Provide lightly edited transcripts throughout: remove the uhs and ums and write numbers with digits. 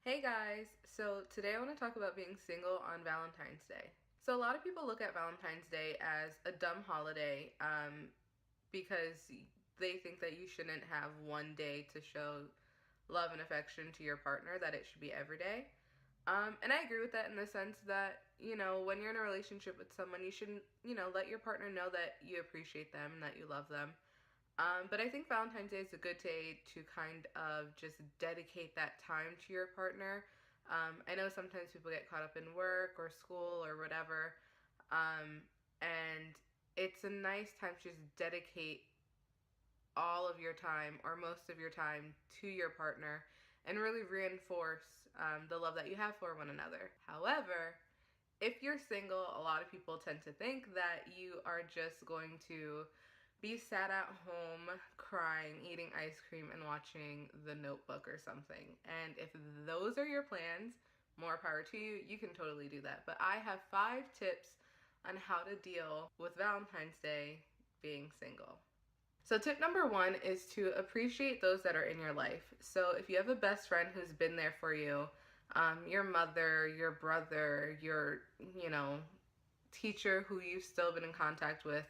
Hey guys, so today I want to talk about being single on Valentine's Day. So a lot of people look at Valentine's Day as a dumb holiday because they think that you shouldn't have one day to show love and affection to your partner, that it should be every day. And I agree with that in the sense that, when you're in a relationship with someone, you should, let your partner know that you appreciate them and that you love them. But I think Valentine's Day is a good day to kind of just dedicate that time to your partner. I know sometimes people get caught up in work or school or whatever, and it's a nice time to just dedicate all of your time or most of your time to your partner and really reinforce the love that you have for one another. However, if you're single, a lot of people tend to think that you are just going to be sat at home crying, eating ice cream, and watching The Notebook or something. And if those are your plans, more power to you. You can totally do that. But I have 5 tips on how to deal with Valentine's Day being single. So, tip number 1 is to appreciate those that are in your life. So, if you have a best friend who's been there for you, your mother, your brother, your, teacher who you've still been in contact with,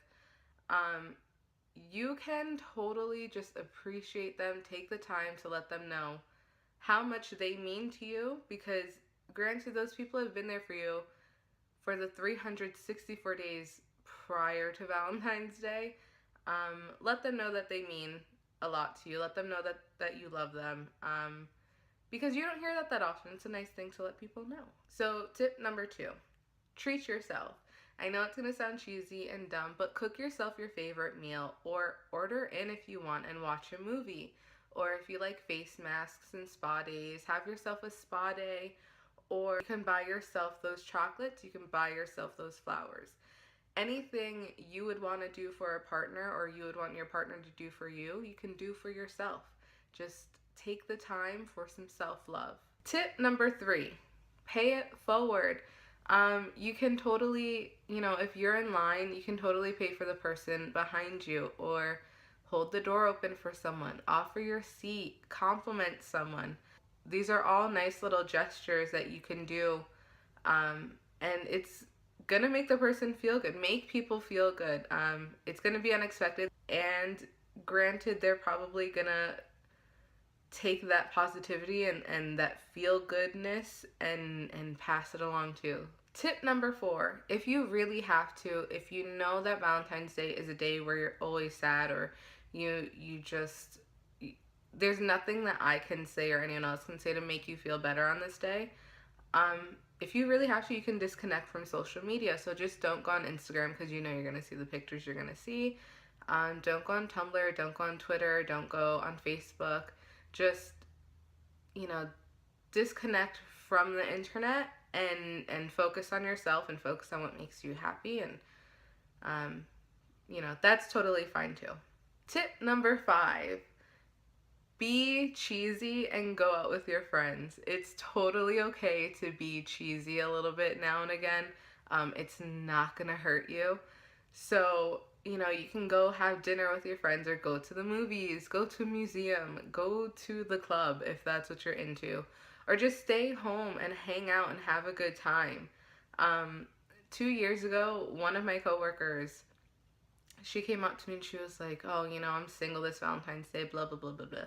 you can totally just appreciate them, take the time to let them know how much they mean to you, because granted, those people have been there for you for the 364 days prior to Valentine's Day. Let them know that they mean a lot to you. Let them know that you love them, because you don't hear that often. It's a nice thing to let people know. So tip number 2, treat yourself. I know it's going to sound cheesy and dumb, but cook yourself your favorite meal or order in if you want and watch a movie. Or if you like face masks and spa days, have yourself a spa day. Or you can buy yourself those chocolates, you can buy yourself those flowers. Anything you would want to do for a partner or you would want your partner to do for you, you can do for yourself. Just take the time for some self-love. Tip number 3, pay it forward. You can totally, if you're in line, you can totally pay for the person behind you, or hold the door open for someone, offer your seat, compliment someone. These are all nice little gestures that you can do, and it's gonna make the person feel good, make people feel good. It's gonna be unexpected, and granted, they're probably gonna take that positivity and that feel goodness and pass it along too. Tip number 4, if you really have to, if you know that Valentine's Day is a day where you're always sad, or you just, there's nothing that I can say or anyone else can say to make you feel better on this day. If you really have to, you can disconnect from social media. So just don't go on Instagram, because you're going to see the pictures you're going to see. Don't go on Tumblr, don't go on Twitter, don't go on Facebook. Just, disconnect from the internet and focus on yourself and focus on what makes you happy. And, that's totally fine too. Tip number 5, be cheesy and go out with your friends. It's totally okay to be cheesy a little bit now and again. It's not gonna hurt you. So, you can go have dinner with your friends, or go to the movies, go to a museum, go to the club if that's what you're into, or just stay home and hang out and have a good time. 2 years ago, one of my coworkers, she came up to me and she was like, oh, I'm single this Valentine's Day, blah, blah, blah, blah, blah.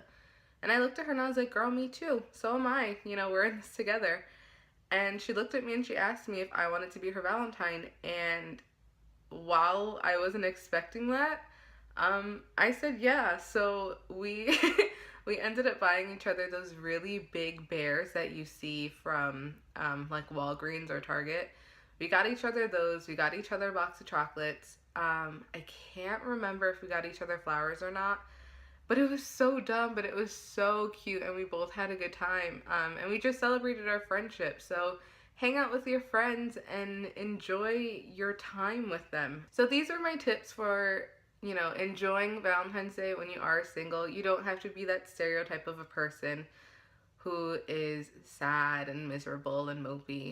And I looked at her and I was like, girl, me too. So am I. We're in this together. And she looked at me and she asked me if I wanted to be her Valentine. And while I wasn't expecting that, I said yeah. So we we ended up buying each other those really big bears that you see from like Walgreens or Target. We got each other those. We got each other a box of chocolates. I can't remember if we got each other flowers or not, but it was so dumb, but it was so cute, and we both had a good time. And we just celebrated our friendship. So hang out with your friends and enjoy your time with them. So these are my tips for, enjoying Valentine's Day when you are single. You don't have to be that stereotype of a person who is sad and miserable and mopey.